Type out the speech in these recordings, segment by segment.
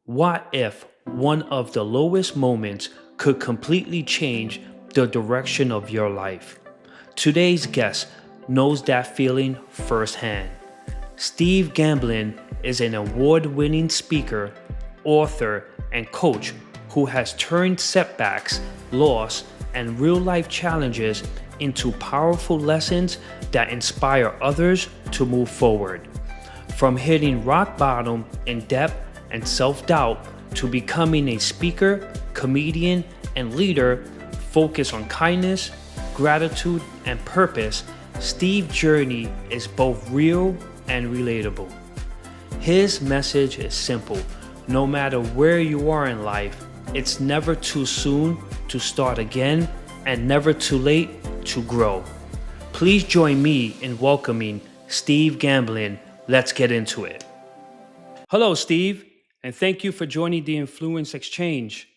What if one of the lowest moments could completely change the direction of your life? Today's guest knows that feeling firsthand. Steve Gamlin is an award winning speaker, author, and coach who has turned setbacks, loss, and real life challenges into powerful lessons that inspire others to move forward. From hitting rock bottom in debt and self doubt to becoming a speaker, comedian, and leader focused on kindness, gratitude, and purpose, Steve's journey is both real and relatable. His message is simple: no matter where you are in life, it's never too soon to start again and never too late to grow. Please join me in welcoming Steve Gamlin. Let's get into it. Hello, Steve, and thank you for joining the Influence Exchange.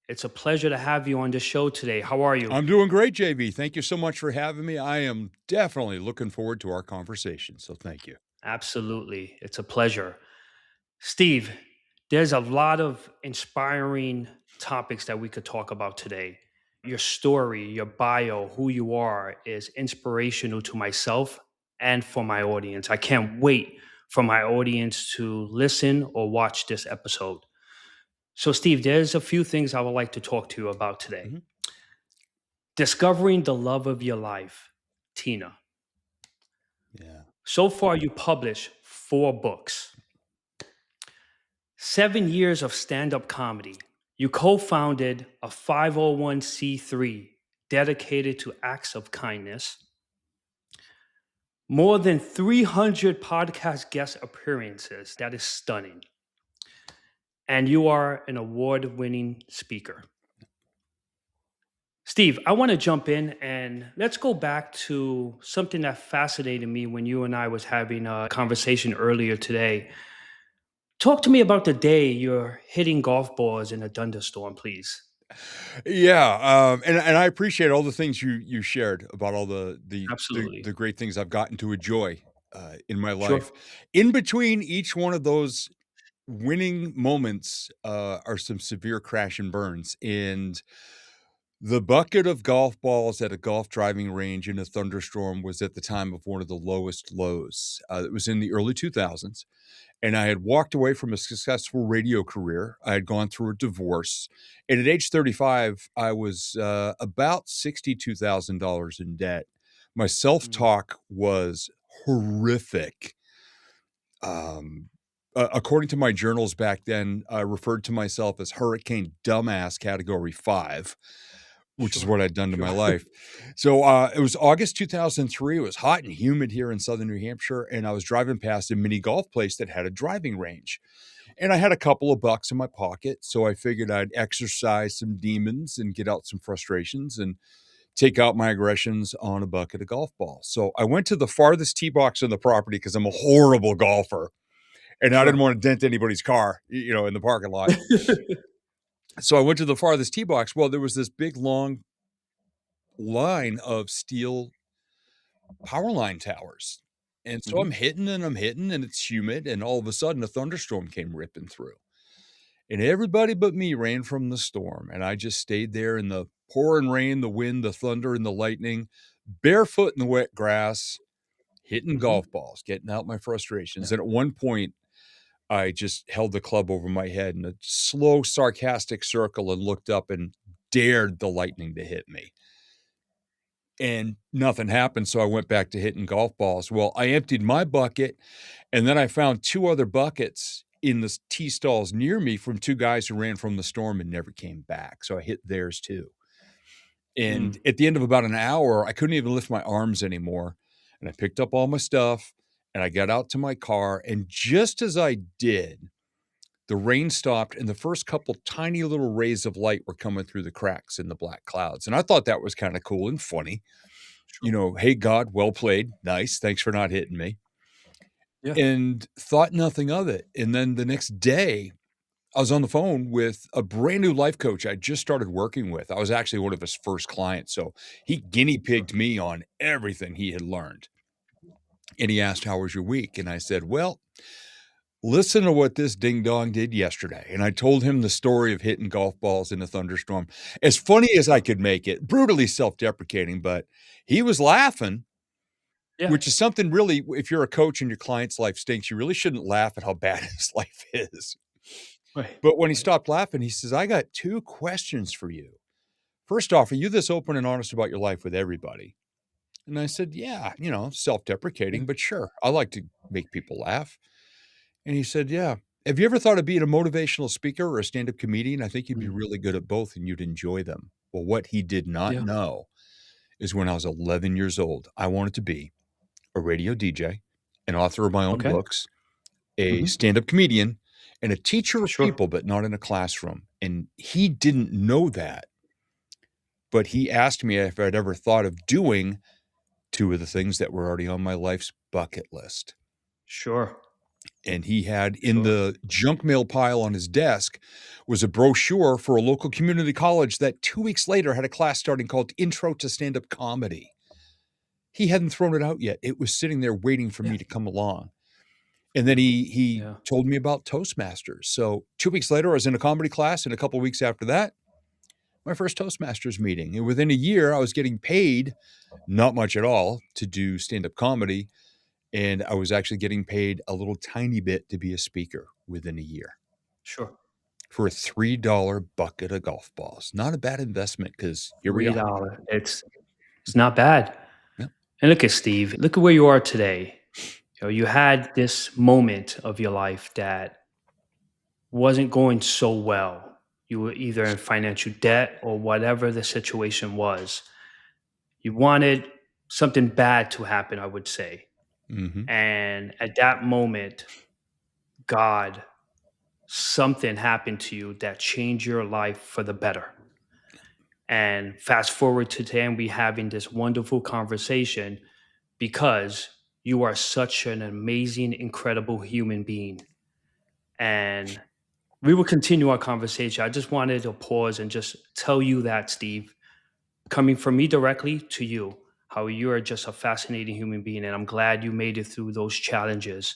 It's a pleasure to have you on the show today. How are you? I'm doing great, JV. Thank you so much for having me. I am definitely looking forward to our conversation. So thank you. Absolutely. It's a pleasure. Steve, there's a lot of inspiring topics that we could talk about today. Your story, your bio, who you are is inspirational to myself and for my audience. I can't wait for my audience to listen or watch this episode. So, Steve, there's a few things I would like to talk to you about today. Mhm. Discovering the love of your life, Tina. Yeah. So far, you published 4 books, 7 years of stand up comedy. You co founded a 501c3 dedicated to acts of kindness, more than 300 podcast guest appearances. That is stunning. And you are an award winning speaker. Steve, I want to jump in and let's go back to something that fascinated me when you and I was having a conversation earlier today. Talk to me about the day you're hitting golf balls in a thunderstorm, please. Yeah, and I appreciate all the things you shared about all the Absolutely. great things I've gotten to enjoy in my Sure. life. In between each one of those winning moments are some severe crash and burns, and the bucket of golf balls at a golf driving range in a thunderstorm was at the time of one of the lowest lows. It was in the early 2000s. And I had walked away from a successful radio career. I had gone through a divorce. And at age 35, I was about $62,000 in debt. My self Mm. talk was horrific. Um, According to my journals back then, I referred to myself as Hurricane Dumbass Category 5, which is Sure. what I'd done to Sure. my life. So, it was August 2003, it was hot and humid here in Southern New Hampshire, and I was driving past a mini golf place that had a driving range, and I had a couple of bucks in my pocket, so I figured I'd exercise some demons and get out some frustrations and take out my aggressions on a bucket of golf balls. So, I went to the farthest tee box on the property because 'cause I'm a horrible golfer, and I didn't Sure. wanna dent anybody's car, in the parking lot. So, I went to the farthest tee box. Well, there was this big, long line of steel power line towers. And so Mhm. I'm hitting, and it's humid. And all of a sudden, a thunderstorm came ripping through. And everybody but me ran from the storm. And I just stayed there in the pouring rain, the wind, the thunder, and the lightning, barefoot in the wet grass, hitting Mhm. golf balls, getting out my frustrations. And at one point, I just held the club over my head in a slow, sarcastic circle and looked up and dared the lightning to hit me. And nothing happened, so I went back to hitting golf balls. Well, I emptied my bucket, and then I found 2 other buckets in the tea stalls near me from 2 guys who ran from the storm and never came back, so I hit theirs too. And Mm. at the end of about an hour, I couldn't even lift my arms anymore, and I picked up all my stuff, and I got out to my car, and just as I did, the rain stopped, and the first couple tiny little rays of light were coming through the cracks in the black clouds, and I thought that was kinda cool and funny. Sure. "Hey, God, well played. Nice. Thanks for not hitting me." Yeah. And thought nothing of it. And then the next day, I was on the phone with a brand new life coach I just started working with. I was actually one of his first clients. So he guinea Sure. pigged me on everything he had learned. And he asked, "How was your week?" And I said, "Well, listen to what this ding dong did yesterday. And I told him the story of hitting golf balls in a thunderstorm. As funny as I Sure. could make it, brutally self-deprecating, but he was laughing, Yeah. which is something really, if you're a coach and your client's life stinks, you really shouldn't laugh at how bad his life is. Right. But when he Right. stopped laughing, he says, I got two questions for you. First off, are you this open and honest about your life with everybody? And I said, yeah, Yeah. self-deprecating, but sure, I like to make people laugh. And he said, yeah. Have you ever thought of being a motivational speaker or a stand-up comedian? I think you'd be Mm. really good at both and you'd enjoy them. Well, what he did not Yeah. know is when I was 11 years old, I wanted to be a radio DJ, an author of my own Okay. books, a Mhm. stand-up comedian, and a teacher of Sure. people, but not in a classroom. And he didn't know that, but he asked me if I'd ever thought of doing two of the things that were already on my life's bucket list. Sure. And he had in Sure. the junk mail pile on his desk was a brochure for a local community college that 2 weeks later had a class starting called Intro to Stand-Up Comedy. He hadn't thrown it out yet. It was sitting there waiting for Yeah. me to come along. And then he Yeah. told me about Toastmasters. So 2 weeks later, I was in a comedy class, and a couple weeks after that, my first Toastmasters meeting. And within a year, I was getting paid, not much at all, to do stand-up comedy, and I was actually getting paid a little tiny bit to be a speaker within a year Sure. for a $3 bucket of golf balls. Not a bad investment because here we are. $3. It's not bad. Yeah. And look at Steve. Look at where you are today. You had this moment of your life that wasn't going so well. You were either in financial debt or whatever the situation was. You wanted something bad to happen, I would say. Mhm. And at that moment, God, something happened to you that changed your life for the better. And fast forward to today, and we having this wonderful conversation because you are such an amazing, incredible human being. And we will continue our conversation. I just wanted to pause and just tell you that, Steve, coming from me directly to you, how you are just a fascinating human being. And I'm glad you made it through those challenges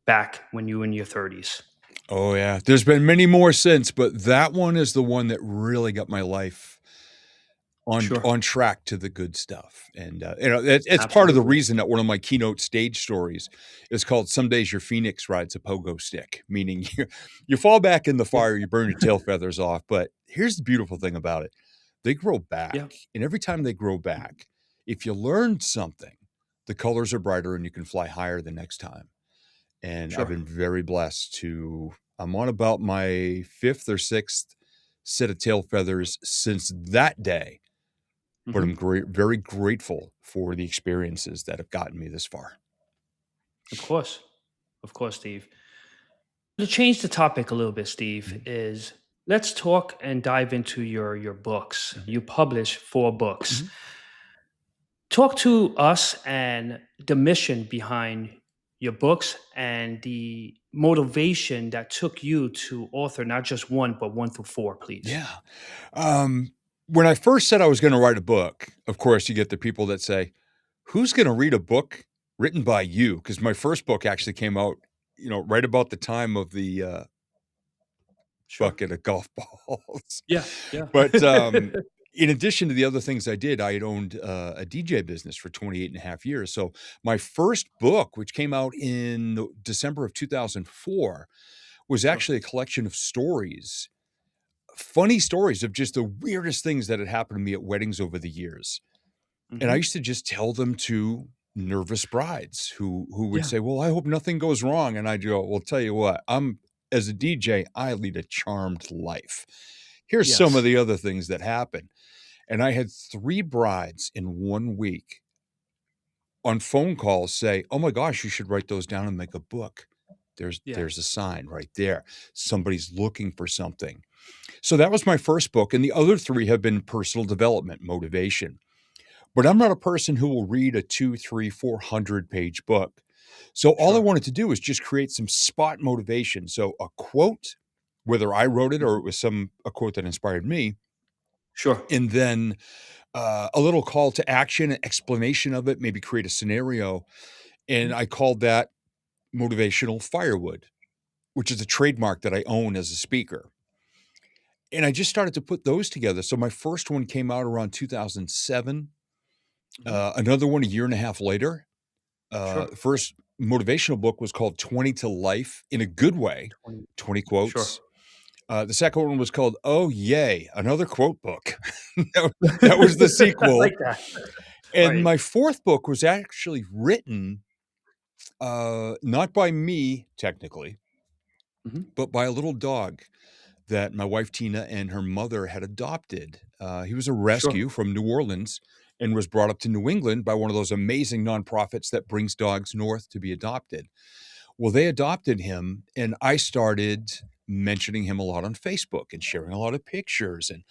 back when you were in your 30s. Oh, yeah. There's been many more since, but that one is the one that really got my life Sure. on track to the good stuff, and, it's part of the Absolutely. reason that one of my keynote stage stories is called "Some Days Your Phoenix Rides a Pogo Stick," meaning you fall back in the Yeah. fire, you burn your tail feathers off, but here's the beautiful thing about it, they grow back, Yeah. and every time they grow back, if you learned something, the colors are brighter and you can fly higher the next time, and I've Sure. been very blessed to I'm on about my 5th or 6th set of tail feathers since that day, but I'm Hmm. very grateful for the experiences that have gotten me this far. Of course. Of course, Steve. To change the topic a little bit, Steve, Mhm, is let's talk and dive into your books. mhm, You publish 4 books. mhm. Talk to us and the mission behind your books and the motivation that took you to author not just one, but 1 through 4, please. Yeah. When I first said I was gonna write a book, of course, you get the people that say, "Who's gonna read a book written by you?" Because my first book actually came out, right about the time of the, Sure. bucket of golf balls. Yeah. Yeah. But, in addition to the other things I did, I had owned, a DJ business for 28 and a half years. So my first book, which came out in December of 2004, was Sure. actually a collection of stories, funny stories of just the weirdest things that had happened to me at weddings over the years. And I Hmm. used to just tell them to nervous brides who would Yeah. say, "Well, I hope nothing goes wrong." And I'd go, "Well, tell you what, as a DJ, I lead a charmed life. Here's some of Yes. the other things that happen." And I had 3 brides in 1 week on phone calls say, "Oh my gosh, you should write those down and make a book. Yeah. There's a sign right there. Somebody's looking for something." So that was my first book, and the other 3 have been personal development, motivation. But I'm not a person who will read a 2, 3, 400-page book. So all I Sure. wanted to do is just create some spot motivation. So a quote, whether I wrote it or Mhm. it was a quote that inspired me, Sure. and then, a little call to action, an explanation of it, maybe create a scenario, and Mhm. I called that motivational firewood. which is a trademark that I own as a speaker. And I just started to put those together. So my first one came out around 2007, Mhm. another one a year and a half later. Sure. The first motivational book was called 20 to Life in a good way, 20. 20 Sure. quotes. The second one was called Oh Yay, another quote book. That was the I sequel. like that. And Right. my fourth book was actually written, not by me technically, Mhm. but by a little dog that my wife Tina and her mother had adopted. He was a Sure. rescue from New Orleans and was brought up to New England by one of those amazing nonprofits that brings dogs north to be adopted. Well, they adopted him, and I started mentioning him a lot on Facebook and sharing a lot of pictures. And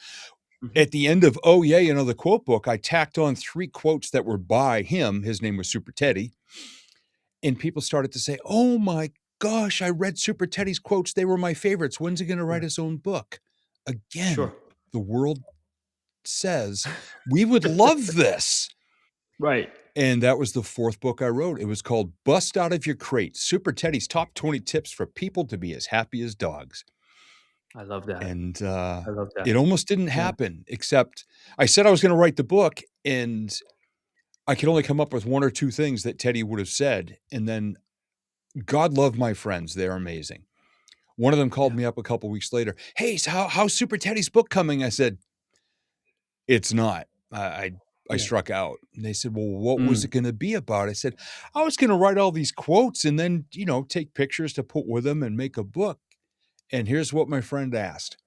Mhm. at the end of Oh Yay, another quote book, I tacked on 3 quotes that were by him. His name was Super Teddy. And people started to say, "Oh my gosh, I read Super Teddy's quotes. They were my favorites. When's he gonna Yeah. write his own book?" Sure. Again, the world says, "We would love this." Right. And that was the 4th book I wrote. It was called Bust Out of Your Crate: Super Teddy's Top 20 Tips for People to Be as Happy as Dogs. I love that. And, I love that. it almost didn't Yeah. happen, except I said I was gonna write the book, and I could only come up with 1 or 2 things that Teddy would have said, and then God love my friends, they're amazing. One of them called Yeah. me up a couple weeks later, "Hey, so how's Super Teddy's book coming?" I said, "It's not." I Yeah. struck out. And they said, "Well, what was it Mm. gonna be about?" I said, "I was gonna write all these quotes and then, take pictures to put with them and make a book." And here's what my friend asked,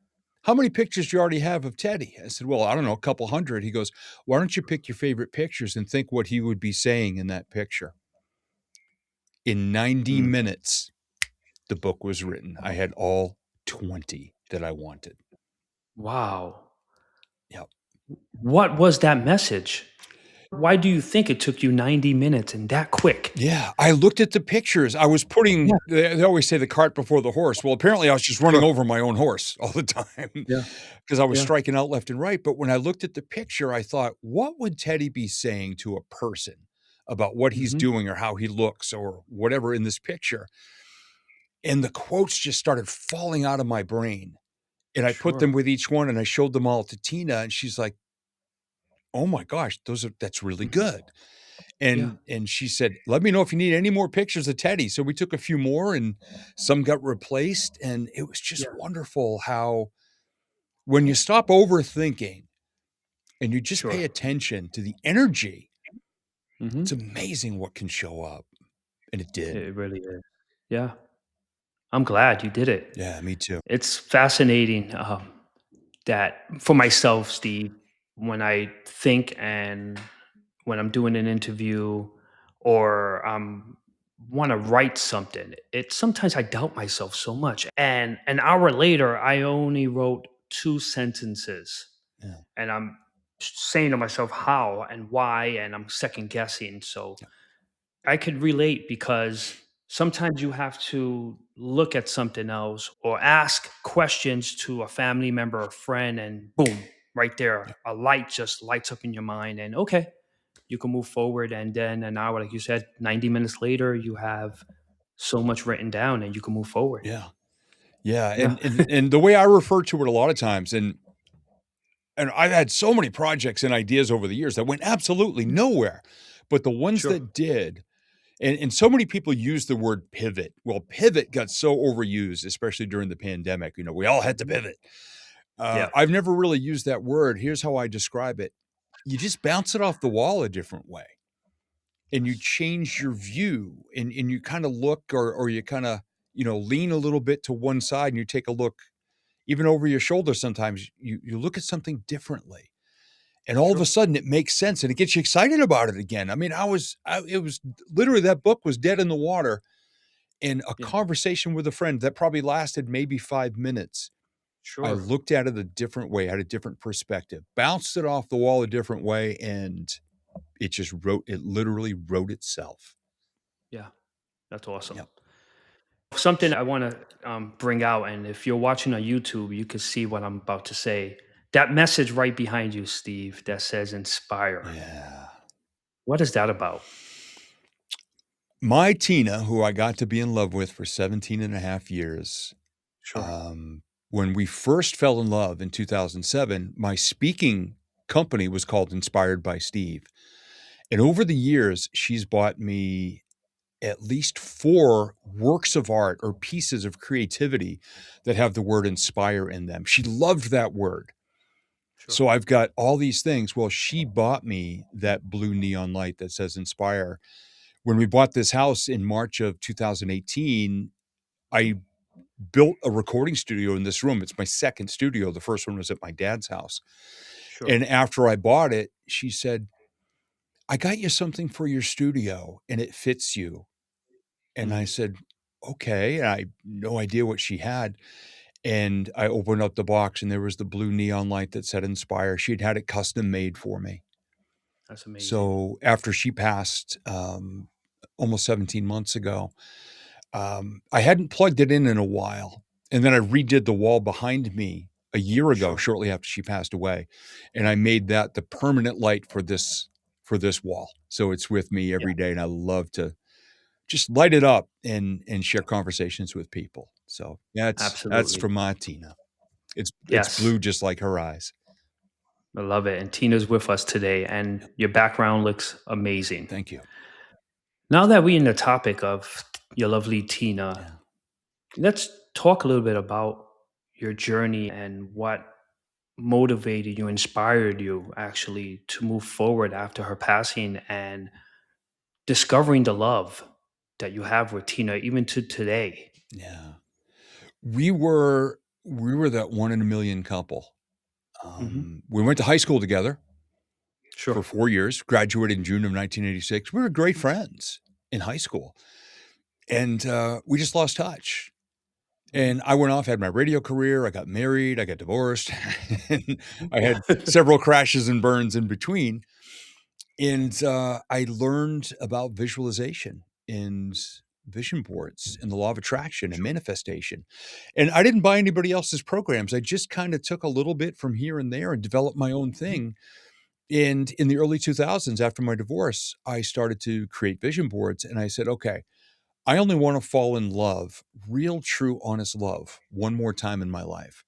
"How many pictures do you already have of Teddy?" I said, "Well, I don't know, a couple hundred." He goes, "Why don't you pick your favorite pictures and think what he would be saying in that picture?" In 90 Mm. minutes, the book was written. I had all 20 that I wanted. Wow. Yep. What was that message? Why do you think it took you 90 minutes and that quick? Yeah, I looked at the pictures. I was Yeah. putting they always say the cart before the horse. Well, apparently, I was just running Sure. over my own horse all the time Yeah. because I was Yeah. striking out left and right, but when I looked at the picture, I thought, "What would Teddy be saying to a person about what he's Mhm. doing or how he looks or whatever in this picture?" And the quotes just started falling out of my brain, and I put them Sure. with each one, and I showed them all to Tina, and she's like, "Oh my gosh, that's really Mhm. good." Yeah. And she said, "Let me know if you need any more pictures of Teddy." So we took a few more and some got replaced, and it was just Yeah. wonderful how when you stop overthinking and you just Sure. pay attention to the energy, it's Mhm. amazing what can show up, and it did. It really is. Yeah. I'm glad you did it. Yeah, me too. It's fascinating, that for myself, Steve, when I think and when I'm doing an interview or want to write something, it sometimes I doubt myself so much. And an hour later, I only wrote 2 sentences, Yeah, and I'm saying to myself how and why, and I'm second guessing. So yeah, I could relate because sometimes you have to look at something else or ask questions to a family member or friend, and boom, right there, yeah, a light just lights up in your mind, and okay, you can move forward. And then an hour, like you said, 90 minutes later, you have so much written down and you can move forward. yeah, yeah, Yeah. and the way I refer to it a lot of times, and I've had so many projects and ideas over the years that went absolutely nowhere, but the ones Sure. that did. And so many people use the word pivot. Well, pivot got so overused, especially during the pandemic. We all had to Mhm. pivot. Yeah. I've never really used that word. Here's how I describe it: you just bounce it off the wall a different way, and you change your view, and you kind of look, or you kind of lean a little bit to one side, and you take a look even over your shoulder. Sometimes you look at something differently. And all of a Sure. sudden, it makes sense, and it gets you excited about it again. I mean, it was literally that book was dead in the water, in a Yeah. conversation with a friend that probably lasted maybe 5 minutes, I Sure. looked at it a different way, had a different perspective, bounced it off the wall a different way, and it literally wrote itself. Yeah. That's awesome. Yep. Something I want to bring out, and if you're watching on YouTube, you can see what I'm about to say. That message right behind you, Steve, that says inspire. Yeah. What is that about? My Tina, who I got to be in love with for 17 and a half years, Sure. um, when we first fell in love in 2007, my speaking company was called Inspired by Steve. And over the years, she's bought me at least 4 works of art or pieces of creativity that have the word inspire in them. She loved that word. Sure. So I've got all these things. Well, she bought me that blue neon light that says inspire. When we bought this house in March of 2018, I built a recording studio in this room. It's my second studio. The first one was at my dad's house. Sure. And after I bought it, she said, "I got you something for your studio and it fits you." And I Mm. said, "Okay." And I had no idea what she had. And I opened up the box and there was the blue neon light that said inspire. She'd had it custom made for me. That's amazing. So after she passed, almost 17 months ago, I hadn't plugged it in a while, and then I redid the wall behind me a year ago, Sure. shortly after she passed away, and I made that the permanent light for this wall. So it's with me Yeah. every day, and I love to just light it up and share conversations with people. So that's Absolutely. from my Tina. It's Yes. blue just like her eyes. I love it. And Tina's with us today, and Yep. your background looks amazing. Thank you. Now that we're in the topic of your lovely Tina, Yeah. let's talk a little bit about your journey and what motivated you, inspired you actually to move forward after her passing and discovering the love that you have with Tina even to today. Yeah. We were that 1 in a million couple. Hmm. We went to high school together Sure. for 4 years, graduated in June of 1986. We were great friends in high school, and, we just lost touch. Hmm. And I went off, had my radio career, I got married, I got divorced, and I had several crashes and burns in between, and, I learned about visualization and vision boards and the law of attraction and Sure. manifestation, and I didn't buy anybody else's programs. I just kinda took a little bit from here and there and developed my own Mhm. thing. And in the early 2000s, after my divorce, I started to create vision boards, and I said, "Okay, I only wanna fall in love, real, true, honest love, one more time in my life,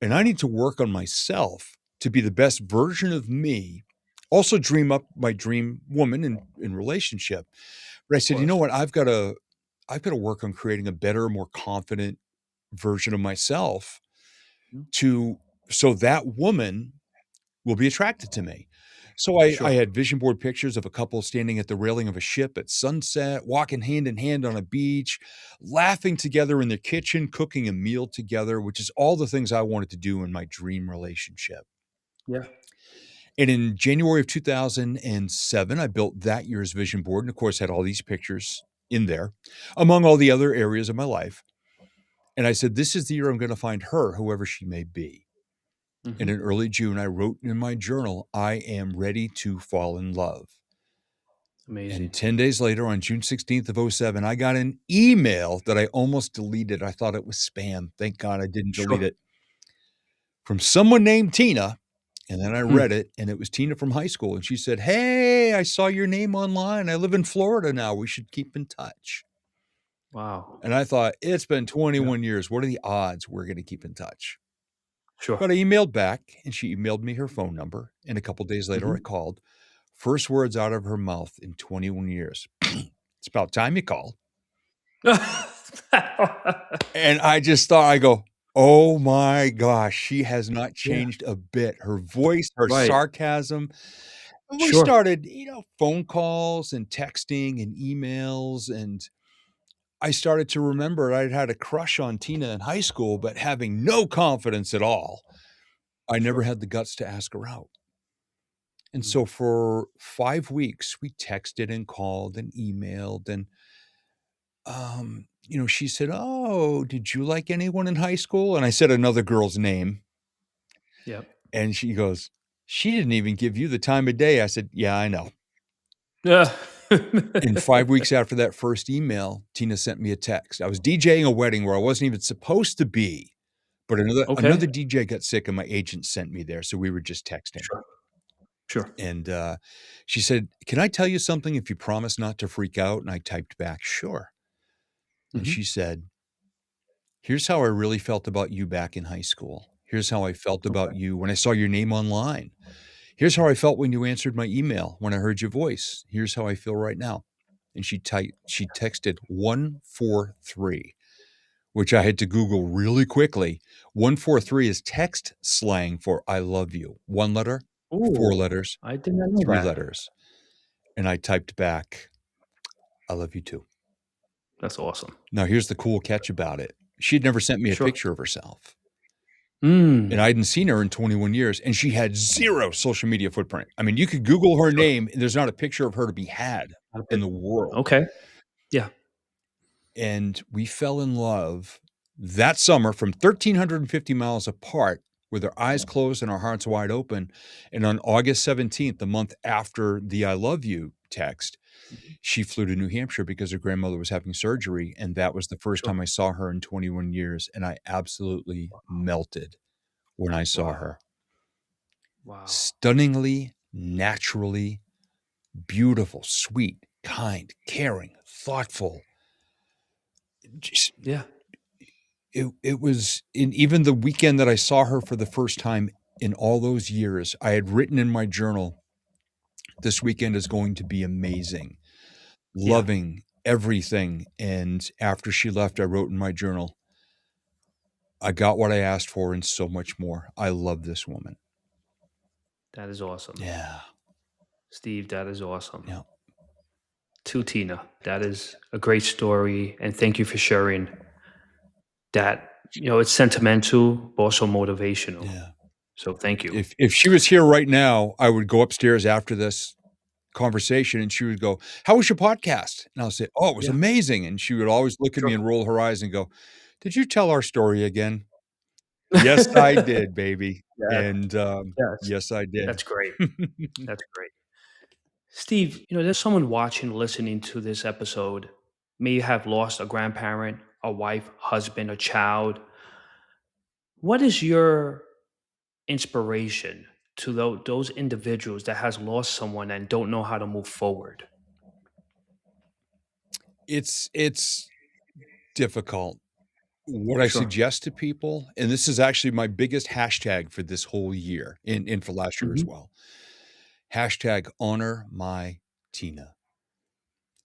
and I Sure. need to work on myself to be the best version of me, also dream up my dream woman in relationship." But I Of said, "You know course. what? I've gotta work on creating a better, more confident version of myself Mhm. to so that woman will be attracted to me." So I Sure. had vision board pictures of a couple standing at the railing of a ship at sunset, walking hand in hand on a beach, laughing together in their kitchen, cooking a meal together, which is all the things I wanted to do in my dream relationship. Yeah. And in January of 2007, I built that year's vision board and, of course, had all these pictures in there, among all the other areas of my life. And I said, "This is the year I'm gonna find her, whoever she may be." And Hmm. in early June, I wrote in my journal, "I am ready to fall in love." And Amazing. 10 days later, on June 16th of '07, I got an email that I almost deleted. I thought it was spam. Thank God I didn't delete Sure. it. From someone named Tina, and then I Hmm. read it, and it was Tina from high school, and she said, "Hey, I saw your name online. I live in Florida now. We should keep in touch." Wow. And I thought, "It's been Yeah. 21 years. What are the odds we're gonna keep in touch?" Sure. But I emailed back, and she emailed me her phone number, and a couple days later, I Hmm. called. First words out of her mouth in 21 years, "It's about time you called." And I just thought, I go, "Oh my gosh, she has not Yeah. changed a bit." Her voice, her Right. sarcasm. And we Sure. started, phone calls and texting and emails, and I started to remember I'd had a crush on Tina in high school, but having no confidence at all, I never Sure. had the guts to ask her out. And Mm. so for 5 weeks, we texted and called and emailed, and, she said, "Oh, did you like anyone in high school?" And I said another girl's name, Yep. and she goes, "She didn't even give you the time of day." I said, "Yeah, I know." Yeah. And 5 weeks after that first email, Tina sent me a text. I was DJing a wedding where I wasn't even supposed to be, but another Okay. DJ got sick and my agent sent me there, so we were just texting. Sure. Sure. And, she said, "Can I tell you something if you promise not to freak out?" And I typed back, "Sure." And Hmm. she said, "Here's how I really felt about you back in high school. Here's how I felt about Okay. you when I saw your name online. Here's how I felt when you answered my email, when I heard your voice. Here's how I feel right now." And she texted 143, which I had to Google really quickly. 143 is text slang for "I love you." 1 letter, 4 Ooh, letters, I did not know 3 that. letters. And I typed back, "I love you too." That's awesome. Now here's the cool catch about it. She had never sent me a Sure. picture of herself, and Mm. I hadn't seen her in 21 years, and she had 0 social media footprint. I mean, you could Google her Sure. name, and there's not a picture of her to be had Not a in pic- the world. Okay. Yeah. And we fell in love that summer from 1,350 miles apart with our eyes closed and our hearts wide open, and on August 17th, the month after the "I love you" text, Mhm. she flew to New Hampshire because her grandmother was having surgery, and that was the first Sure. time I saw her in 21 years, and I absolutely melted when I saw Wow. her. Wow. Stunningly, naturally beautiful, sweet, kind, caring, thoughtful. Just Yeah. it was in even the weekend that I saw her for the first time in all those years, I had written in my journal, "This weekend is going to be amazing." Yeah. Loving everything, and after she left, I wrote in my journal, "I got what I asked for and so much more. I love this woman." That is awesome. Yeah, Steve, that is awesome. yeah, To Tina, that is a great story. And thank you for sharing that. It's sentimental, but also motivational. yeah. So thank you. If she was here right now, I would go upstairs after this conversation and she would go, "How was your podcast?" And I'll say, "Oh, it was Yeah. amazing." And she would always look at me Sure. and roll her eyes and go, "Did you tell our story again?" "Yes, I did, baby." Yeah. And, Yes. yes, I did. That's great. That's great. Steve, there's someone watching, listening to this episode, may have lost a grandparent, a wife, husband, a child. What is your inspiration to those individuals that has lost someone and don't know how to move forward? It's difficult. What I Sure. suggest to people, and this is actually my biggest hashtag for this whole year and for last year as Hmm. well, hashtag honor my Tina.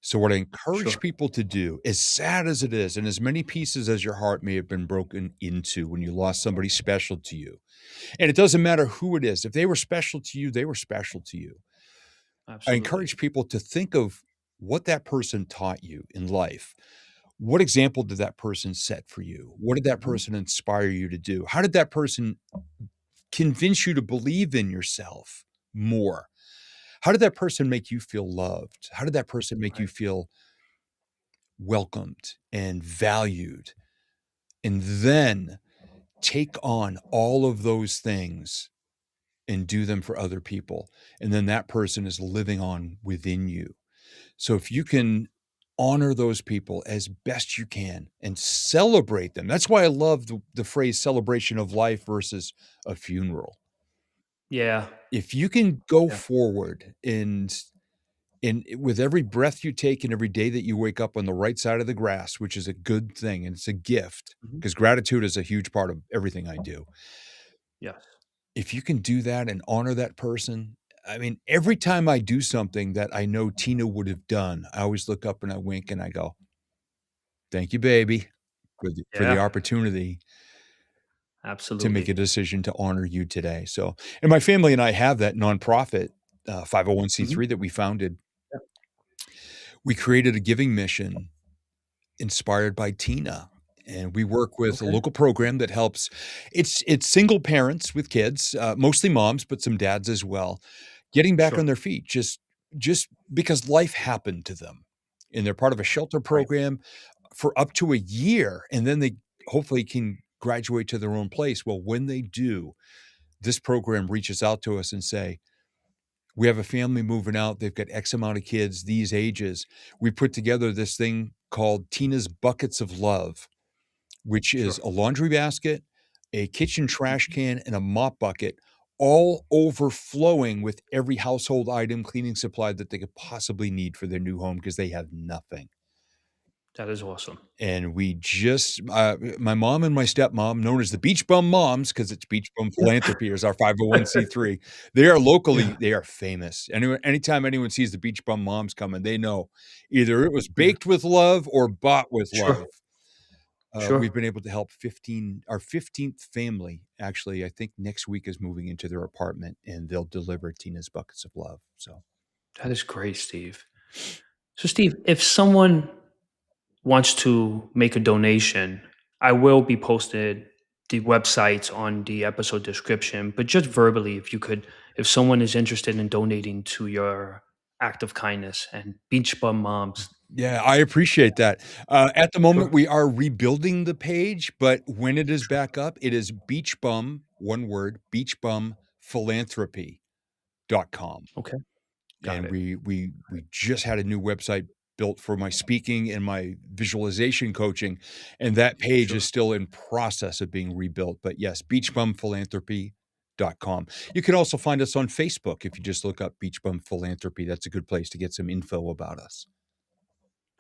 So what I encourage Sure. people to do, as sad as it is, and as many pieces as your heart may have been broken into when you lost somebody special to you, and it doesn't matter who it is, if they were special to you, they were special to you. I Absolutely. encourage people to think of what that person taught you in life. What example did that person set for you? What did that Mhm. person inspire you to do? How did that person convince you to believe in yourself more? How did that person make you feel loved? How did that person make you Right. feel welcomed and valued? And then take on all of those things and do them for other people. And then that person is living on within you. So if you can honor those people as best you can and celebrate them. That's why I love the phrase celebration of life versus a funeral. Yeah. If you can go Yeah. forward and with every breath you take and every day that you wake up on the right side of the grass, which is a good thing and it's a gift, Mhm. because gratitude is a huge part of everything I do. Yes. If you can do that and honor that person, I mean, every time I do something that I know Tina would have done, I always look up and I wink and I go, "Thank you, baby, for the Yeah. opportunity to make a Absolutely. decision to honor you today." So, and my family and I have that nonprofit, Mhm. 501(c)(3) that we founded. Yeah. We created a giving mission inspired by Tina, and we work with a Okay. local program that helps it's single parents with kids, mostly moms, but some dads as well, getting back on Sure. their feet just because life happened to them, and they're part of a shelter Right. program for up to a year, and then they hopefully can graduate to their own place. Well, when they do, this program reaches out to us and say, "We have a family moving out. They've got X amount of kids, these ages. We put together this thing called Tina's Buckets of Love, which is Sure. a laundry basket, a kitchen trash Mhm. can, and a mop bucket, all overflowing with every household item, cleaning supply that they could possibly need for their new home because they have nothing. That is awesome. And we just my mom and my stepmom, known as the Beach Bum Moms, because it's Beach Bum Yeah. Philanthropy is our 501(c)(3), they are famous. Anytime anyone sees the Beach Bum Moms coming, they know either it was Yeah. baked with love or bought with Sure. love. Sure. We've been able to help 15 our 15th family, actually, I think next week is moving into their apartment, and they'll deliver Tina's buckets of love, so That is great, Steve. So, Steve, if someone wants to make a donation, I will be posted the websites on the episode description, but just verbally, if you could, if someone is interested in donating to your act of kindness and Beach Bum Moms. yeah, I appreciate that. At the moment, Sure. we are rebuilding the page, but when it is Sure. back up, it is Beach Bum, one word, beachbumphilanthropy.com. Okay. Got And it. we just had a new website built for my speaking and my visualization coaching, and that page is Sure. still in process of being rebuilt. But yes, beachbumphilanthropy.com. You can also find us on Facebook if you just look up Beach Bum Philanthropy. That's a good place to get some info about us.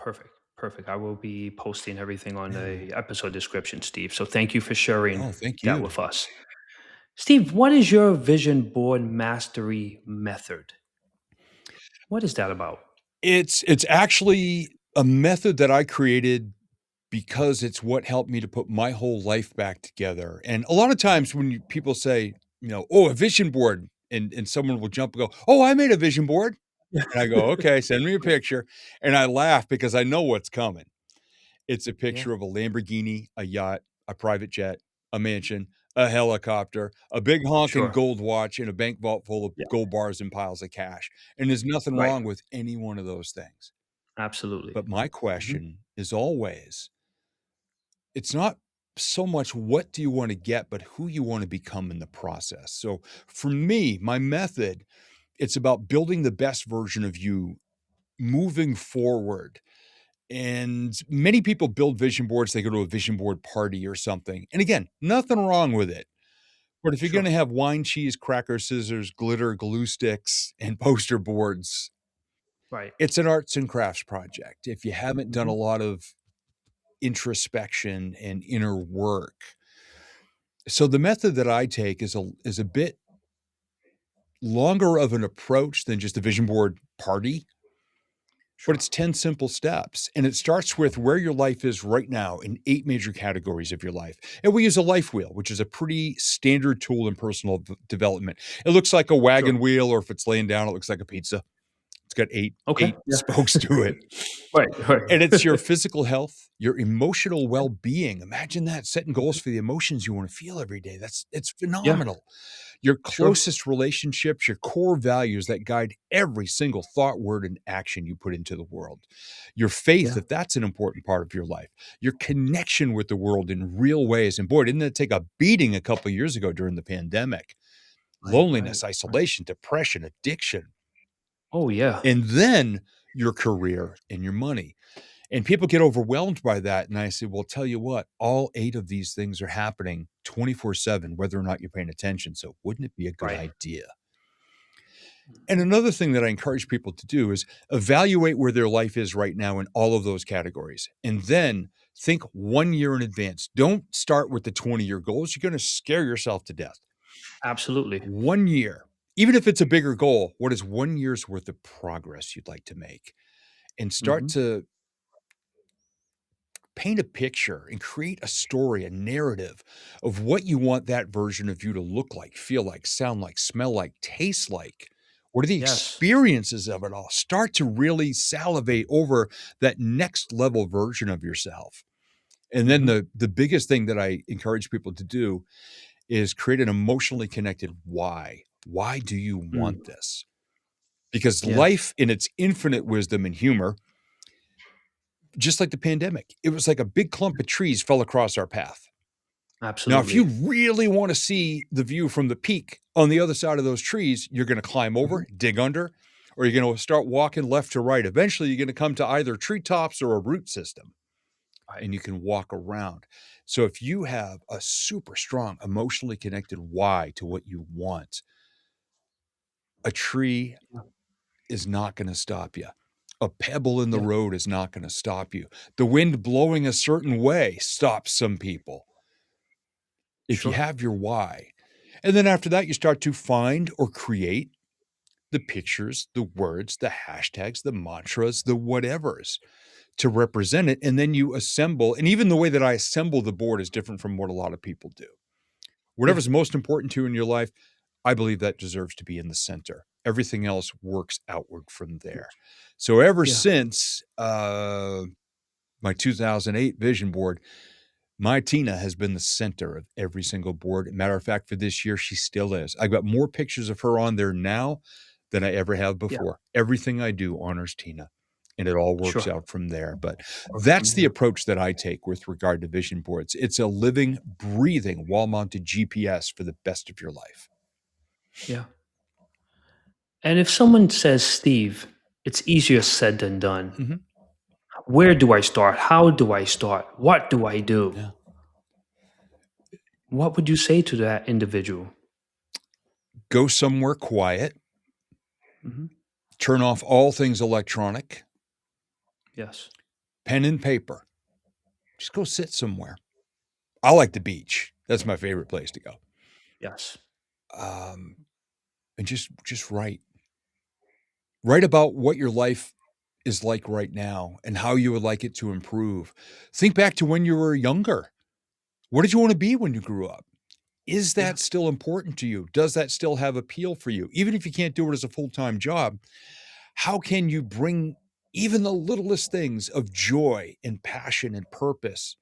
Perfect. Perfect. I will be posting everything on Yeah. the episode description, Steve. So thank you for sharing Oh, thank that you. with us. Steve, what is your vision board mastery method? What is that about? It's actually a method that I created because it's what helped me to put my whole life back together. And a lot of times when people say, "Oh, a vision board," and someone will jump and go, "Oh, I made a vision board." Yeah. And I go, "Okay, send me a picture." And I laugh because I know what's coming. It's a Yeah. picture of a Lamborghini, a yacht, a private jet, a mansion, a helicopter, a big honking Sure. gold watch, and a bank vault full of Yeah. gold bars and piles of cash. And there's nothing Right. wrong with any one of those things. Absolutely. But my Mhm. question is always, it's not so much what do you want to get, but who you want to become in the process. So for me, my method, it's about building the best version of you moving forward. And many people build vision boards, they go to a vision board party or something. And again, nothing wrong with it. But if you're going Sure. to have wine, cheese, cracker, scissors, glitter, glue sticks, and poster boards, Right. it's an arts and crafts project. If you haven't done a Mhm. lot of introspection and inner work. So the method that I take is a bit longer of an approach than just a vision board party, but Sure. it's 10 simple steps. And it starts with where your life is right now in 8 major categories of your life. And we use a life wheel, which is a pretty standard tool in personal development. It looks like a Sure. wagon wheel, or if it's laying down, it looks like a pizza. It's got eight Okay. eight Yeah. spokes to it. Right. And it's your Right. physical health, your emotional Okay. well-being. Imagine that, setting goals Mhm. for the emotions you wanna feel every day. It's Yeah. phenomenal. Your Sure. closest relationships, your core values that guide every single thought, word, and action you put into the world. Your faith, Yeah. if that's an important part of your life. Your connection with the world in real ways, and boy, didn't that take a beating a couple of years ago during the pandemic. Right. Right. Loneliness, Right. isolation, depression, addiction, Oh, yeah. and then your career and your money. And people get overwhelmed by that, and I say, "Well, tell you what, all 8 of these things are happening 24/7, whether or not you're paying attention, so wouldn't it be a good Right. idea?" And Mhm. another thing that I encourage people to do is evaluate where their life is right now in all of those categories, and then think 1 year in advance. Don't start with the 20-year goals, you're gonna scare yourself to death. Absolutely. 1 year, even if it's a bigger goal, what is 1 year's worth of progress you'd like to make? And start Mhm. to paint a picture and create a story, a narrative of what you want that version of you to look like, feel like, sound like, smell like, taste like. What are the Yes. experiences of it all? Start to really salivate over that next level version of yourself. And then Mhm. the biggest thing that I encourage people to do is create an emotionally connected why. Why do you Mm. want this? Because Yeah. life in its infinite wisdom and humor, just like the pandemic, it was like a big clump of trees fell across our path. Now, if you Absolutely. really want to see the view from the peak on the other side of those trees, you're going to climb Mhm. over, dig under, or you're going to start walking left to right. Eventually, you're going to come to either treetops or a root system, Right. and you can walk around. So if you have a super strong, emotionally connected why to what you want, a tree Yeah. is not gonna stop you. A pebble in the Yeah. road is not gonna stop you. The wind blowing a certain way stops some people if you Sure. have your why. And then after that, you start to find or create the pictures, the words, the hashtags, the mantras, the whatevers to represent it. And then you assemble. And even the way that I assemble the board is different from what a lot of people do. Yeah. Whatever's most important to you in your life, I believe that deserves to be in the center. Everything else works outward from there. So ever Yeah. since my 2008 vision board, my Tina has been the center of every single board. Matter of fact, for this year, she still is. I've got more pictures of her on there now than I ever have Yeah. before. Everything I do honors Tina, and it all works Sure. out from there. But Work from that's the there. approach that I take with regard to vision boards. It's a living, breathing, wall mounted GPS for the best of your life. Yeah. And if someone says, Steve, it's easier said than done. Mhm. Where do I start? How do I start? What do I do? Yeah. What would you say to that individual? Go somewhere quiet, Hmm. turn off all things electronic, Yes. pen and paper. Just go sit somewhere. I like the beach. That's my favorite place to go. Yes. Um, and just write. Write about what your life is like right now and how you would like it to improve. Think back to when you were younger. What did you want to be when you grew up? Is Yeah. that still important to you? Does that still have appeal for you? Even if you can't do it as a full-time job, how can you bring even the littlest things of joy and passion and purpose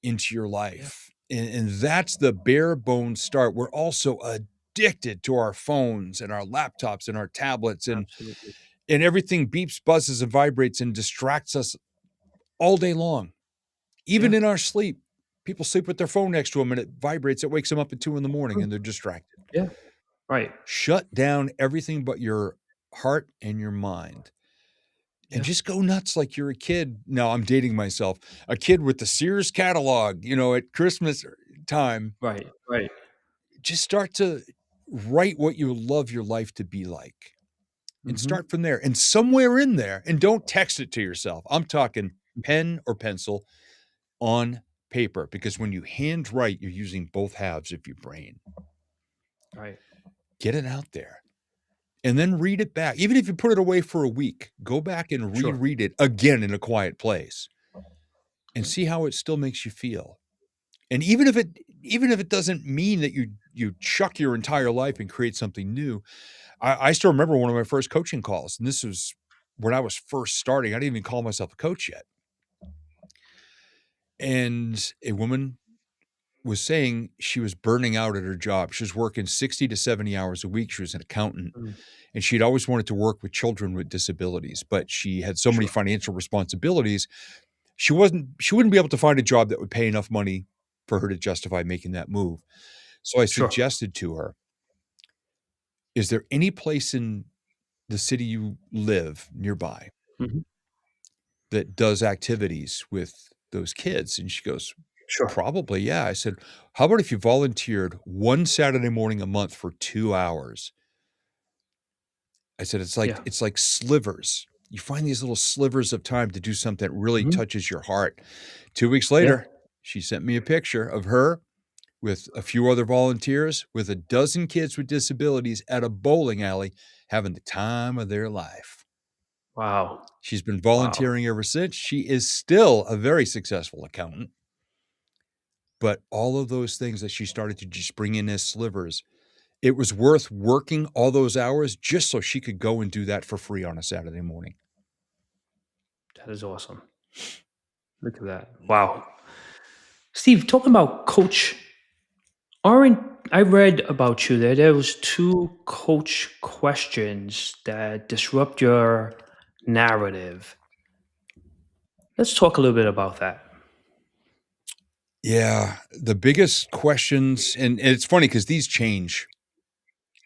into your Yeah. life? And that's the bare bones start. We're also addicted to our phones and our laptops and our tablets, Absolutely. and everything beeps, buzzes, and vibrates and distracts us all day long, even Yeah. in our sleep. People sleep with their phone next to them and it vibrates. It wakes them up at 2 in the morning True. and they're distracted. Yeah. Right. Shut down everything but your heart and your mind and Yeah. just go nuts like you're a kid. Now, I'm dating myself, a kid with the Sears catalog, at Christmas time. Right. Right. Just start to write what you love your life to be like and Hmm. start from there. And somewhere in there, and don't text it to yourself. I'm talking pen or pencil on paper, because when you handwrite, you're using both halves of your brain. Right. Get it out there and then read it back. Even if you put it away for a week, go back and Sure. reread it again in a quiet place and Right. see how it still makes you feel. And even if it doesn't mean that you chuck your entire life and create something new, I still remember one of my first coaching calls, and this was when I was first starting. I didn't even call myself a coach yet. And a woman was saying she was burning out at her job. She was working 60 to 70 hours a week. She was an accountant, Mm. and she'd always wanted to work with children with disabilities, but she had so many Sure. financial responsibilities. She wouldn't be able to find a job that would pay enough money for her to justify making that move. So I Sure. suggested to her, "Is there any place in the city you live nearby Hmm. that does activities with those kids?" And she goes, Sure. "Probably, yeah." I said, "How about if you volunteered one Saturday morning a month for 2 hours?" I said, "It's like Yeah. it's like slivers. You find these little slivers of time to do something that really Hmm. touches your heart." 2 weeks Yeah. later, she sent me a picture of her with a few other volunteers with a dozen kids with disabilities at a bowling alley having the time of their life. Wow. She's been Wow. volunteering ever since. She is still a very successful accountant, but all of those things that she started to just bring in as slivers, it was worth working all those hours just so she could go and do that for free on a Saturday morning. That is awesome. Look at that. Wow. Steve, talking about coach, aren't I read about you that there was two coach questions that disrupt your narrative. Let's talk a little bit about that. Yeah, the biggest questions, and it's funny because these change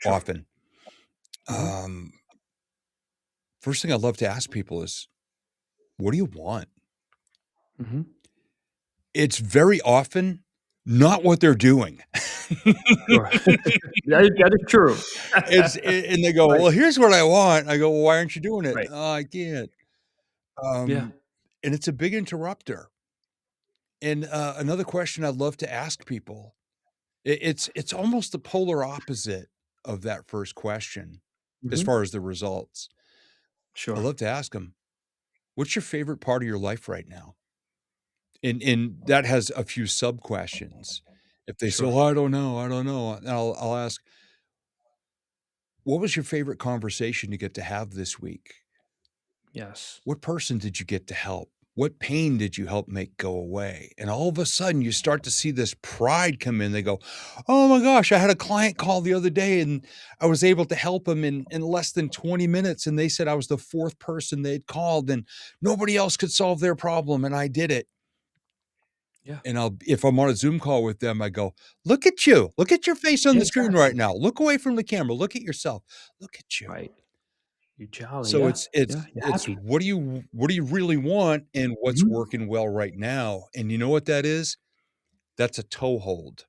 Sure. often. Hmm. Um, First thing I'd love to ask people is, what do you want? Hmm. It's very often not what they're doing. Sure. That is true. And they go, Right, "Well, here's what I want." I go, "Well, why aren't you doing it?" right. "Oh, I can't." Yeah. And it's a big interrupter. And, another question I'd love to ask people, it's almost the polar opposite of that first question as Mhm. far as the results. I Sure. love to ask them, "What's your favorite part of your life right now?" And that has a few sub questions. If they say, Sure. "Well, I don't know," and I'll ask, "What was your favorite conversation you get to have this week? Yes. What person did you get to help? What pain did you help make go away?" And all of a sudden, you start to see this pride come in. They go, "Oh my gosh, I had a client call the other day and I was able to help him in less than 20 minutes. And they said I was the fourth person they'd called and nobody else could solve their problem. And I did it." Yeah. And if I'm on a Zoom call with them, I go, "Look at you. Look at your face on Yeah, the screen right exactly. now. Look away from the camera. Look at yourself. Look at you." Right. You're jolly, So yeah. it's Yeah, it's you're it's happy. what do you really want and what's Mhm. working well right now, and you know what that is? That's a toehold.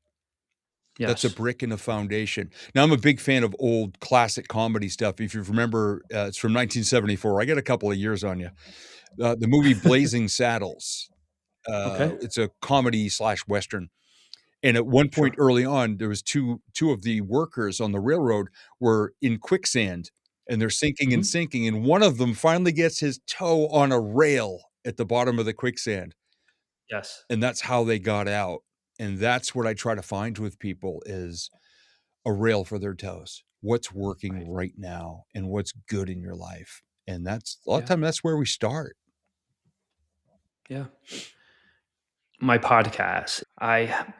That's a Yes. brick in the foundation. Now, I'm a big fan of old classic comedy stuff. If you remember, it's from 1974. I got a couple of years on you. The movie Blazing Saddles. Okay. It's a comedy/western, slash western. And at one point Sure. early on, there was two of the workers on the railroad were in quicksand, and they're sinking and Mhm. sinking, and one of them finally gets his toe on a rail at the bottom of the quicksand, Yes. and that's how they got out, and that's what I try to find with people is a rail for their toes. What's working Right. right now and what's good in your life, and that's a lot of Yeah. time that's where we start. Yeah. My podcast, I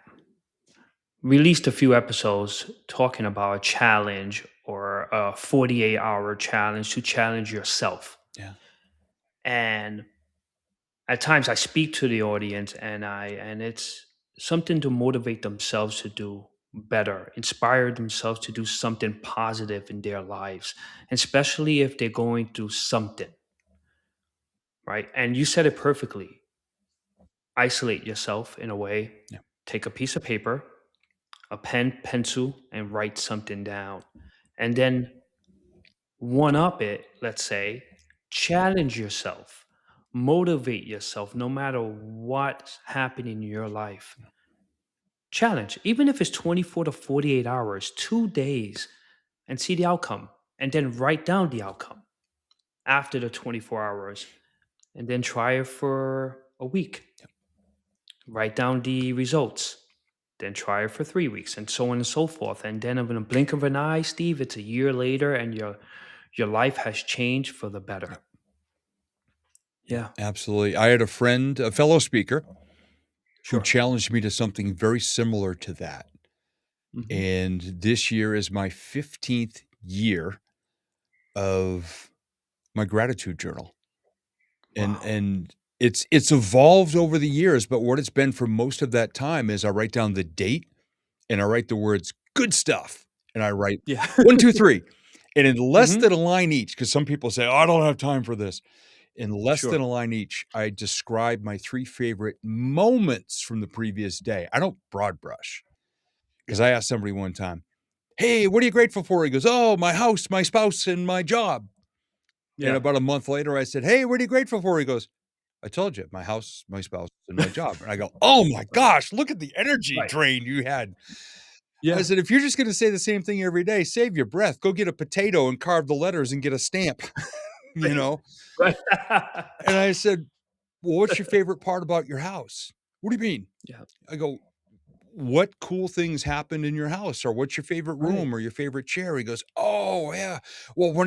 released a few episodes talking about a challenge or a 48-hour challenge to challenge yourself. Yeah, And at times I speak to the audience and it's something to motivate themselves to do better, inspire themselves to do something positive in their lives, especially if they're going through something, right? And you said it perfectly. Isolate yourself in a way, yeah, take a piece of paper, a pen, pencil, and write something down. And then one up it, let's say, challenge yourself, motivate yourself no matter what's happening in your life. Challenge, even if it's 24 to 48 hours, 2 days, and see the outcome. And then write down the outcome after the 24 hours. And then try it for a week. Write down the results. Then try it for 3 weeks, and so on and so forth. And then in a blink of an eye, Steve, it's a year later, and your life has changed for the yeah, better. yeah, Yeah. absolutely. I had a friend, a fellow speaker, who Sure. challenged me to something very similar to that. Mhm. And this year is my 15th year of my gratitude journal. And Wow. and it's evolved over the years, but what it's been for most of that time is I write down the date and I write the words "good stuff," and I write Yeah. 1, 2, 3, and in less Mhm. than a line each, because some people say, "Oh, I don't have time for this." In less than Sure. a line each, I describe my 3 favorite moments from the previous day. I don't broad brush because Yeah. I asked somebody one time, "Hey, what are you grateful for?" He goes, "Oh, my house, my spouse, and my job." And Yeah. about a month later, I said, "Hey, what are you grateful for?" He goes, "I told you, my house, my spouse, and my job." And I go, "Oh my Right. gosh, look at the energy Right. drain you had." I Yeah. said, "If you're just gonna say the same thing every day, save your breath. Go get a potato and carve the letters and get a stamp," you know? Right. And I said, "Well, what's your favorite part about your house?" "What do you mean?" Yeah. I go, "What cool things happened in your house? Or what's your favorite Right. room or your favorite chair?" He goes, "Oh, yeah. Well, well,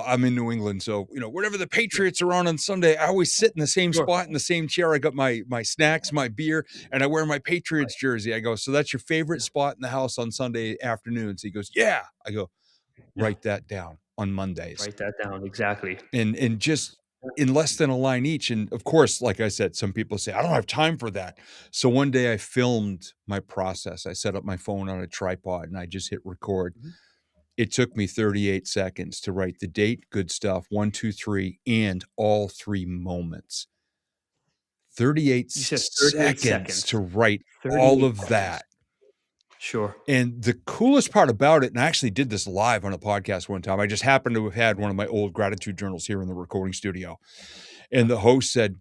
I'm in New England, so, whenever the Yeah. Patriots are on Sunday, I always sit in the same Sure. spot in the same chair. I got my snacks, my beer, and I wear my Right. Patriots jersey." I go, "So that's your favorite Yeah. spot in the house on Sunday afternoons?" He goes, "Yeah." I go, Yeah. "Write that down on Mondays." Write that down. Exactly. And just Yeah. in less than a line each, and of course, like I said, some people say, "I don't have time for that." So one day I filmed my process. I set up my phone on a tripod and I just hit record. Mhm. It took me 38 seconds to write the date, good stuff, 1, 2, 3, and all 3 moments. 38 You said 38 seconds to seconds. write all 38 of seconds. that. Sure. And the coolest part about it, and I actually did this live on a podcast one time. I just happened to have had one of my old gratitude journals here in the recording studio. Yeah. And the host said,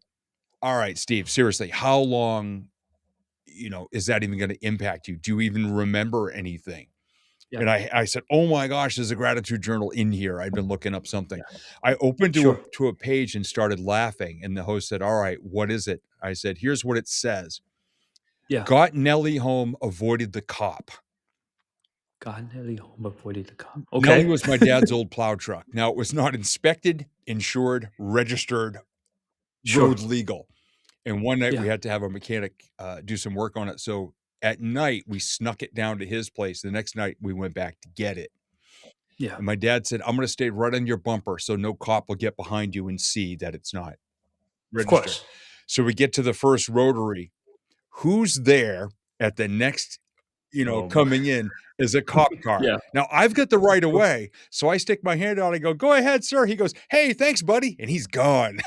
"All right, Steve, seriously, how long, is that even going to impact you? Do you even remember anything?" Yeah. And I said, "Oh my gosh, there's a gratitude journal in here. I've been looking up something." Yeah. I opened Sure. to a page and started laughing. And the host said, "All right, what is it?" I said, "Here's what it says. Yeah. Got Nellie home, avoided the cop." God nearly home avoided the cop. Nellie Okay. was my dad's old plow truck. Now, it was not inspected, insured, registered, Sure. road legal. And one night we Yeah. had to have a mechanic, do some work on it. So at night, we snuck it down to his place. The next night, we went back to get it. Yeah. And my dad said, "I'm gonna stay right on your bumper so no cop will get behind you and see that it's not Of registered." course. So we get to the first rotary. Who's there at the next, Um, coming in is a cop car. yeah. Now I've got the right of Sure. way, so I stick my hand out, I go, "Go ahead, sir." He goes, "Hey, thanks, buddy," and he's gone.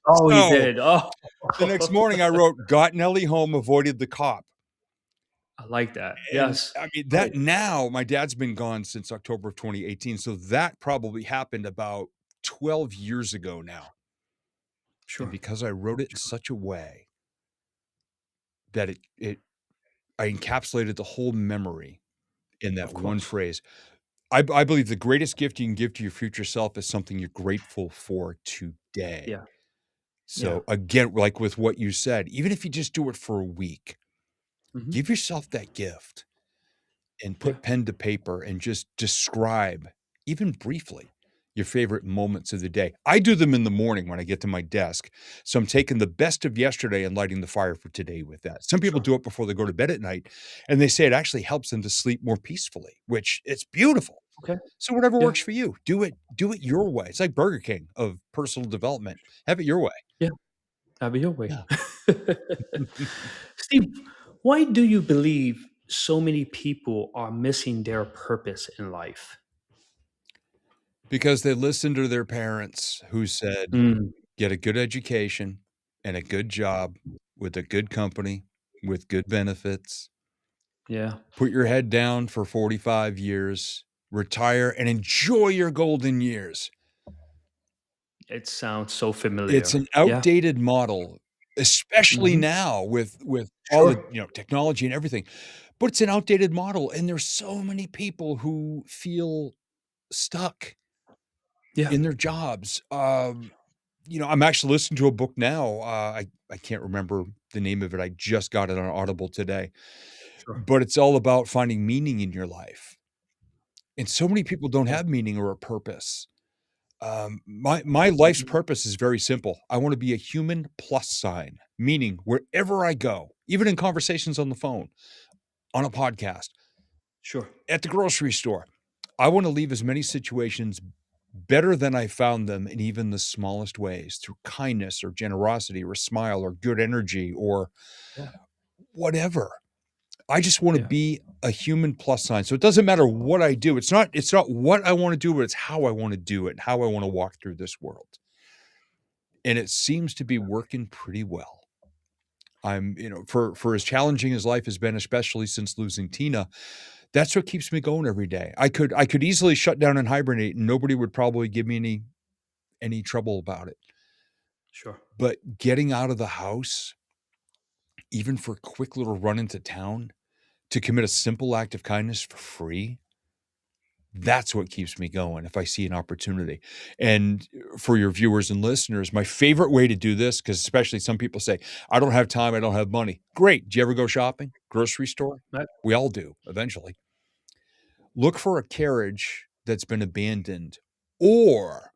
Oh, he So did. Oh. the next morning I wrote, "Got Nellie home, avoided the cop." I like that. And Yes. I mean, Right. that now my dad's been gone since October of 2018, so that probably happened about 12 years ago now. And Sure. because I wrote it in Sure. such a way that I encapsulated the whole memory in that Of one course. phrase. I believe the greatest gift you can give to your future self is something you're grateful for today. Yeah. Yeah. So again, like with what you said, even if you just do it for a week, Mhm. give yourself that gift and Yeah. put pen to paper and just describe, even briefly, your favorite moments of the day. I do them in the morning when I get to my desk. So I'm taking the best of yesterday and lighting the fire for today with that. Some people Sure. do it before they go to bed at night, and they say it actually helps them to sleep more peacefully, which it's beautiful. Okay. So whatever Yeah. works for you, do it your way. It's like Burger King of personal development. Have it your way. Yeah. Have it your way. Yeah. Steve, why do you believe so many people are missing their purpose in life? Because they listened to their parents who said, Mm, "Get a good education and a good job with a good company, with good benefits. yeah. Put your head down for 45 years, retire, and enjoy your golden years." It sounds so It's familiar. an Yeah. outdated model, especially Mhm. now with all the, Sure. technology and everything, but it's an outdated model, and there's so many people who feel stuck Yeah. in their jobs. I'm actually listening to a book now. I can't remember the name of it. I just got it on Audible today, Sure. but it's all about finding meaning in your life. And so many people don't Yeah. have meaning or a purpose. My life's Mhm. purpose is very simple. I want to be a human plus sign, meaning wherever I go, even in conversations on the phone, on a podcast, Sure. at the grocery store. I want to leave as many situations better than I found them in even the smallest ways through kindness or generosity or a smile or good energy or Yeah. whatever. I just want to Yeah. be a human plus sign. So it doesn't matter what I do. It's not what I want to do, but it's how I want to do it and how I want to walk through this world. And it seems to be working pretty well. For as challenging as life has been, especially since losing Tina, that's what keeps me going every day. I could easily shut down and hibernate and nobody would probably give me any trouble about it. Sure. But getting out of the house, even for a quick little run into town, to commit a simple act of kindness for free, that's what keeps me going if I see an opportunity. And for your viewers and listeners, my favorite way to do this, because especially some people say, "I don't have time, I don't have money." Great. Do you ever go shopping? Grocery store? Right. We all do eventually. Look for a carriage that's been abandoned or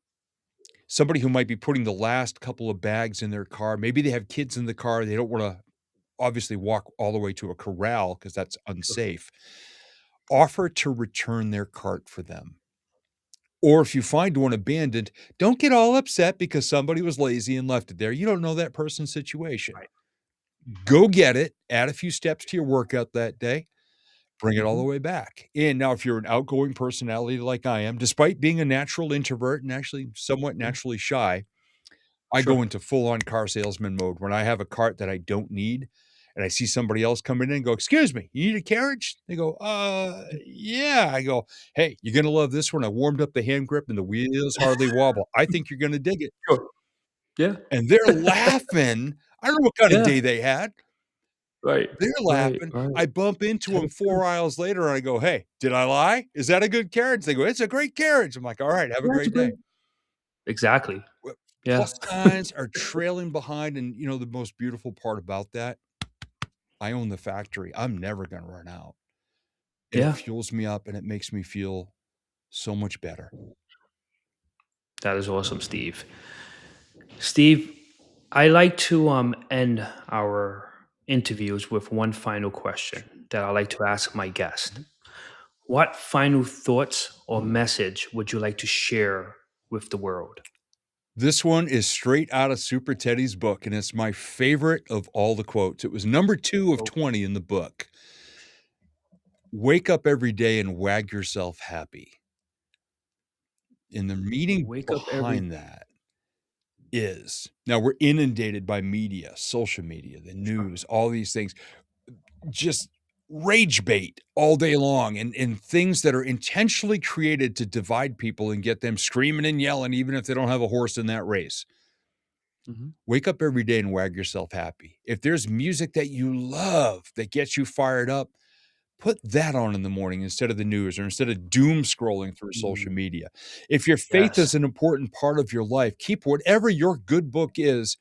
somebody who might be putting the last couple of bags in their car. Maybe they have kids in the car. They don't want to obviously walk all the way to a corral because that's Sure. unsafe. Offer to return their cart for them. Or if you find one abandoned, don't get all upset because somebody was lazy and left it there. You don't know that person's situation. Right. Go get it, add a few steps to your workout that day, bring it all the Mhm. way back. And now, if you're an outgoing personality like I am, despite being a natural introvert and actually somewhat Yeah. naturally shy, I Sure. go into full-on car salesman mode when I have a cart that I don't need, and I see somebody else coming in and go, "Excuse me, you need a carriage?" They go, yeah." I go, "Hey, you're gonna love this one. I warmed up the hand grip and the wheels hardly wobble. I think you're gonna dig it." Sure. Yeah. And they're laughing. I don't know what kinda Yeah. day they had. Right. They're Right. laughing. Right. I bump into That them is true. 4 aisles later, and I go, "Hey, did I lie? Is that a good carriage?" They go, "It's a great carriage." I'm like, "Alright, have a That's great great. day." Exactly. W Yeah. Plus signs are trailing behind, and, the most beautiful part about that, I own the factory. I'm never gonna run out, and it Yeah. fuels me up, and it makes me feel so much better. That is awesome, Steve. Steve, I like to end our interviews with one final question that I like to ask my guest. Mhm. What final thoughts or message would you like to share with the world? This one is straight out of Super Teddy's book, and it's my favorite of all the quotes. It was number 2 of Oh, 20 in the book. "Wake up every day and wag yourself happy." And the meaning wake up every behind that is now we're inundated by media, social media, the Sure. news, all these things, just rage bait all day long and things that are intentionally created to divide people and get them screaming and yelling even if they don't have a horse in that race. Mhm. Wake up every day and wag yourself happy. If there's music that you love that gets you fired up, put that on in the morning instead of the news or instead of doom scrolling through social Mm, media. If your faith yes. is an important part of your life, keep whatever your good book is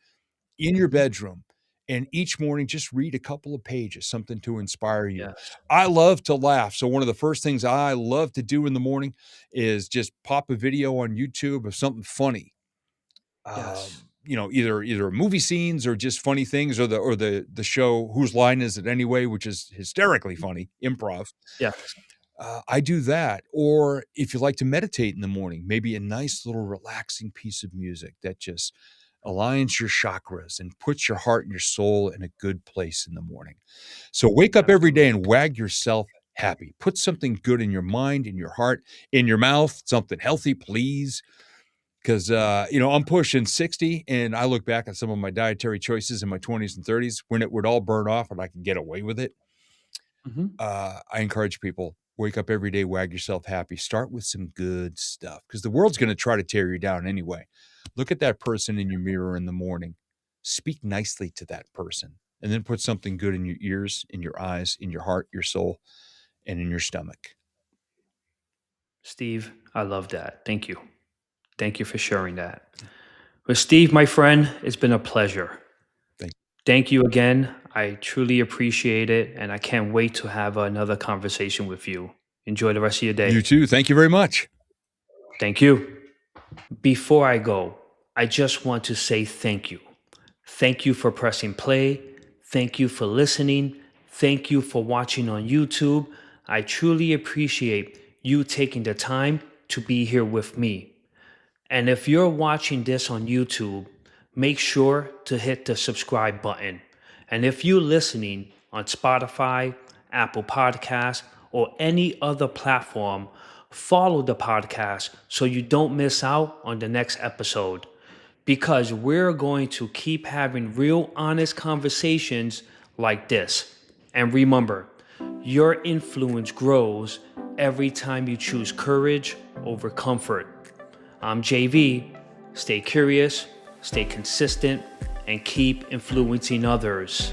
in your Mhm. bedroom. And each morning, just read a couple of pages, something to inspire you. Yes. I love to laugh. So, one of the first things I love to do in the morning is just pop a video on YouTube of something funny. Yes. Either movie scenes or just funny things, or the show Whose Line Is It Anyway, which is hysterically funny improv. Yes. I do that, or if you like to meditate in the morning, maybe a nice little relaxing piece of music that just aligns your chakras and puts your heart and your soul in a good place in the morning. So wake up every day Absolutely. and wag yourself happy. Put something good in your mind, in your heart, in your mouth, something healthy, please. Because, I'm pushing 60 and I look back at some of my dietary choices in my 20s and 30s when it would all burn off and I could get away with it. Mhm. I encourage people, wake up every day, wag yourself happy. Start with some good stuff because the world's going to try to tear you down anyway. Look at that person in your mirror in the morning. Speak nicely to that person and then put something good in your ears, in your eyes, in your heart, your soul, and in your stomach. Steve, I love that. Thank you. Thank you for sharing that. Well, Steve, my friend, it's been a pleasure. Thank Thank you again. I truly appreciate it, and I can't wait to have another conversation with you. Enjoy the rest of your you day. too. Thank you very much. Thank you. Before I go, I just want to say thank you. Thank you for pressing play. Thank you for listening. Thank you for watching on YouTube. I truly appreciate you taking the time to be here with me. And if you're watching this on YouTube, make sure to hit the subscribe button. And if you're listening on Spotify, Apple Podcasts, or any other platform, follow the podcast so you don't miss out on the next episode. Because we're going to keep having real honest conversations like this. And remember, your influence grows every time you choose courage over comfort. I'm JV. Stay curious, stay consistent, and keep influencing others.